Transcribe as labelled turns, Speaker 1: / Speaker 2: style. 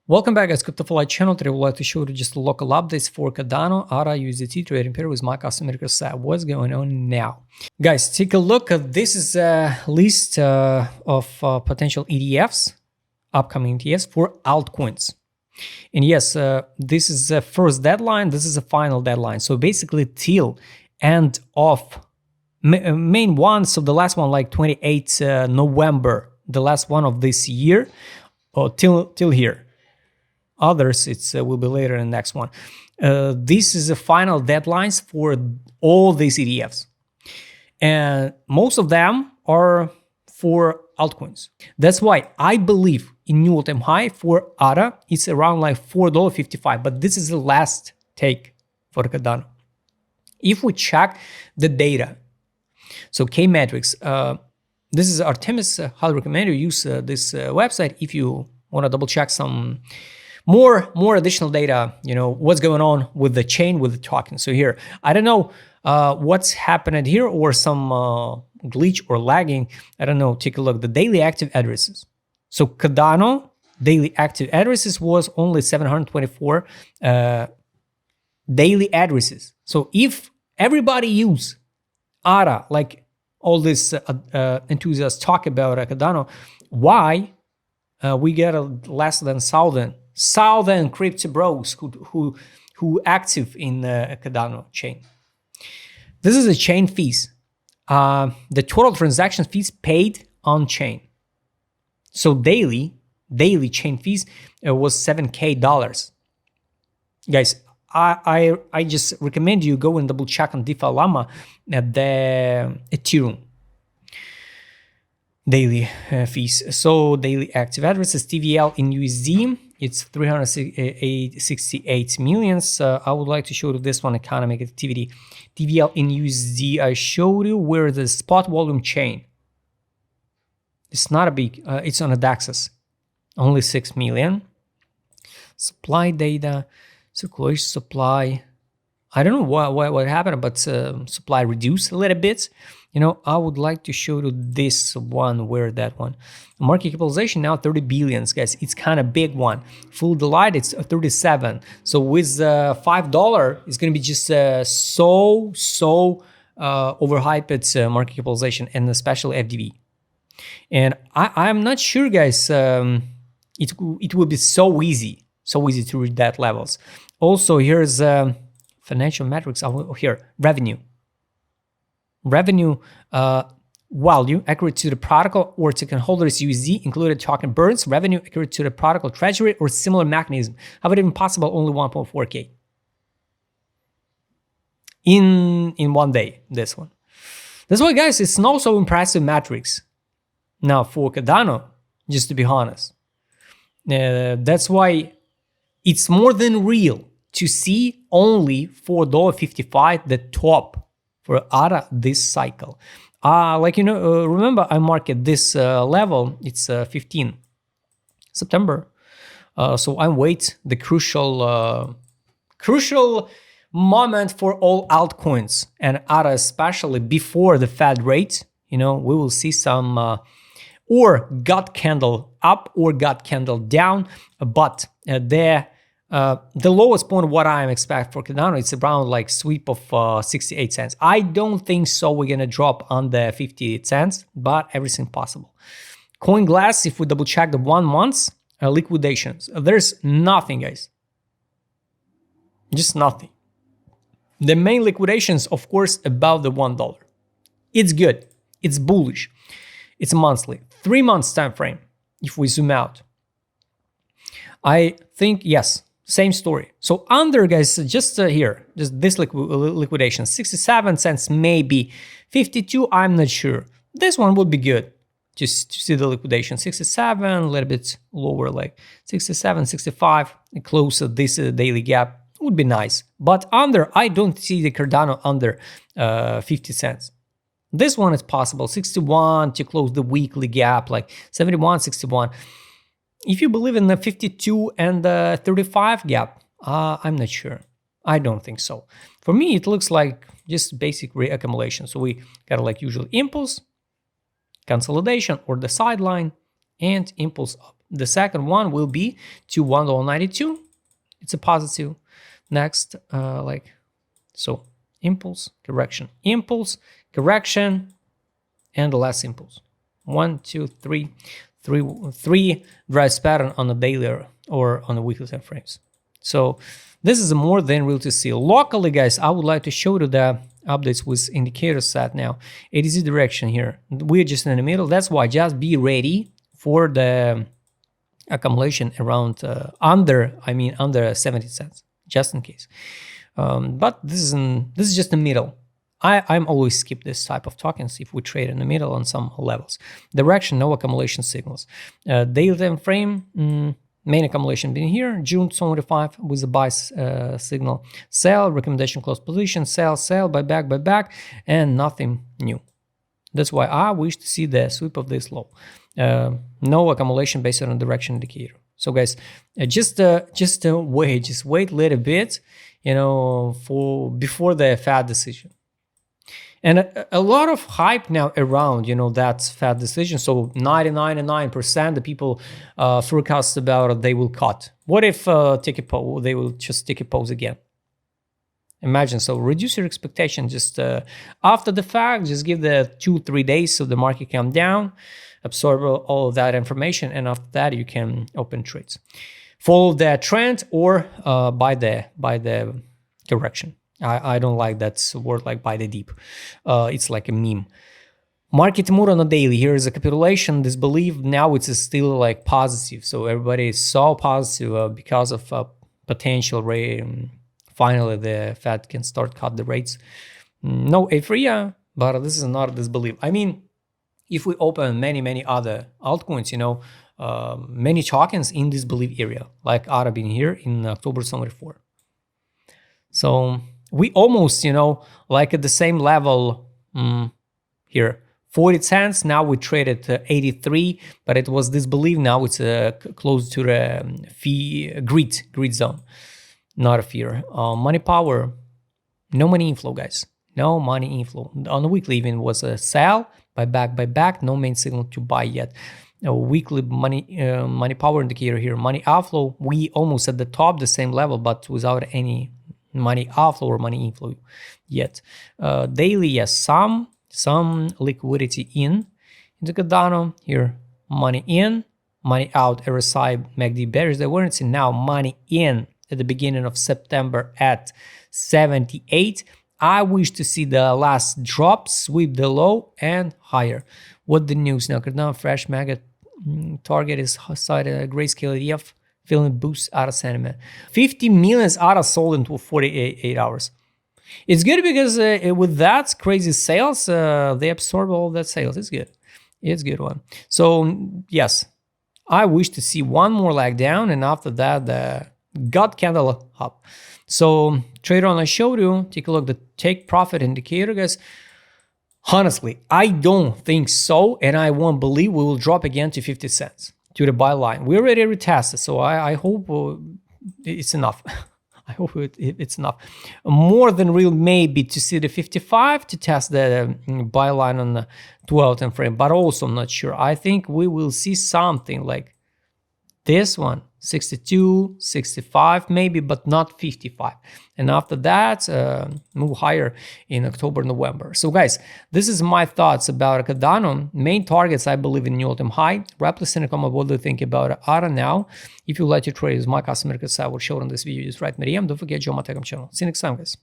Speaker 1: Welcome back, guys. CryptoFly channel. Today, I would like to show you just local updates for Cardano, ADA, USDT trading pair with my customer side. What's going on now, guys? Take a look. This is a list of potential ETFs, upcoming ETFs for altcoins. And yes, this is the first deadline. This is the final deadline. So basically, till end of main one. So the last one, like 28 November, the last one of this year, or till here. Others, it will be later in the next one. This is the final deadlines for all these ETFs. And most of them are for altcoins. That's why I believe in new all-time high for ADA, it's around like $4.55. But this is the last take for Cardano. If we check the data, so K-Metrics, this is Artemis. Highly recommend you use this website if you want to double check some more additional data, what's going on with the chain, with the token. So here, I don't know what's happening here or some glitch or lagging. I don't know. Take a look. The daily active addresses. So Cardano daily active addresses was only 724 daily addresses. So if everybody use ADA, like all these enthusiasts talk about Cardano, why we get less than 1,000 crypto bros who active in the Cardano chain. This is the chain fees. The total transaction fees paid on chain. So daily chain fees was $7K. Guys, I just recommend you go and double check on DeFi Llama at the Ethereum daily fees. So daily active addresses, TVL in USD, it's 368 millions. I would like to show you this one, economic activity. TVL in USD, I showed you where the spot volume chain. It's not a big, it's on a DAXs, only 6 million. Supply data, circulation supply. I don't know what happened, but supply reduced a little bit. I would like to show you this one, where that one. Market capitalization now 30 billions, guys. It's kind of big one. Full delight, it's 37. So with $5, it's going to be just so overhyped market capitalization, and especially FDV. And I'm not sure, guys, it will be so easy to reach that levels. Also, here's financial metrics here. Revenue value accurate to the protocol or token holders USD included token burns. Revenue accurate to the protocol treasury or similar mechanism. How about even possible? Only 1.4K in 1 day. This one. That's why, guys, it's not so impressive metrics. Now for Cardano, just to be honest, that's why it's more than real to see only $4.55 the top for ADA this cycle. Remember I marked this level, it's 15 September. So I wait the crucial moment for all altcoins and ADA, especially before the Fed rate. We will see some or gut candle up or gut candle down, but the lowest point, what I'm expecting for Cardano, it's around like sweep of 68 cents. I don't think so we're going to drop under 58 cents, but everything possible. CoinGlass, if we double check the 1 month liquidations, there's nothing, guys. Just nothing. The main liquidations, of course, above the $1. It's good. It's bullish. It's monthly. 3 months time frame, if we zoom out. I think, yes, same story. So under, guys, just here, just this liquidation, 67 cents, maybe 52, I'm not sure. This one would be good just to see the liquidation. 67, a little bit lower, like 67, 65, close to this daily gap would be nice. But under, I don't see the Cardano under 50 cents. This one is possible, 61 to close the weekly gap, like 71, 61. If you believe in the 52 and the 35 gap, I'm not sure. I don't think so. For me, it looks like just basic reaccumulation. So we got like usual impulse, consolidation or the sideline, and impulse up. The second one will be to $1.92. It's a positive. Next, so impulse, correction, and the last impulse. 1, 2, 3, three drives pattern on a daily or on a weekly time frames. So this is more than real to see. Locally, guys, I would like to show you the updates with indicator set now. ADZ direction here. We're just in the middle. That's why just be ready for the accumulation around under 70 cents, just in case. But this is just the middle. I'm always skip this type of tokens if we trade in the middle on some levels. Direction, no accumulation signals. Daily time frame, main accumulation being here, June 25 with a buy signal. Sell, recommendation close position, sell, buyback, and nothing new. That's why I wish to see the sweep of this low. No accumulation based on a direction indicator. So guys, just wait a little bit, for before the Fed decision. And a lot of hype now around, that Fed decision. So 99.9% the people forecast about they will cut. What if they will just take a pause again? Imagine, so reduce your expectation just after the fact, just give the 2-3 days so the market calm down, absorb all of that information, and after that you can open trades. Follow the trend or buy the correction. I don't like that word like buy the deep. It's like a meme. Market mood on a daily. Here is a capitulation. This belief now it's still like positive. So everybody is so positive because of potential rate. Finally, the Fed can start cut the rates. No euphoria, but this is not disbelief. I mean, if we open many other altcoins, many tokens in this belief area, like ARA being here in October 24. So we almost, like at the same level here, 40 cents. Now we traded 83, but it was disbelief. Now it's close to the greed zone, not a fear. Money power, no money inflow, guys. No money inflow. On the weekly even was a sell, buyback, no main signal to buy yet. Weekly money power indicator here, money outflow. We almost at the top, the same level, but without any money outflow or money inflow yet. Daily, yes, some liquidity into Cardano here, money in, money out. RSI MACD bearish awareness, and now money in at the beginning of September at 78. I wish to see the last drop, sweep the low and higher. What the news now? Cardano fresh mega target is cited Grayscale ETF. Feeling boost ARA sentiment. 50 million ARA sold in 48 hours. It's good because with that crazy sales, they absorb all that sales. It's good. It's a good one. So yes, I wish to see one more leg down, and after that, the God candle up. So trader on I showed you, take a look at the take profit indicator, guys. Honestly, I don't think so, and I won't believe we will drop again to 50 cents. To the buy line. We already retested, so I hope it's enough. I hope it's enough. More than real maybe to see the 55 to test the buy line on the 12 time frame, but also I'm not sure. I think we will see something like this one, 62, 65 maybe, but not 55. And after that, move higher in October, November. So guys, this is my thoughts about Cardano. Main targets, I believe, in new all-time high. Wrap this in a comment, what do you think about ARA now? If you like to trade with my customer, because I will show on this video, just write me DM. Don't forget, join my Telegram channel. See you next time, guys.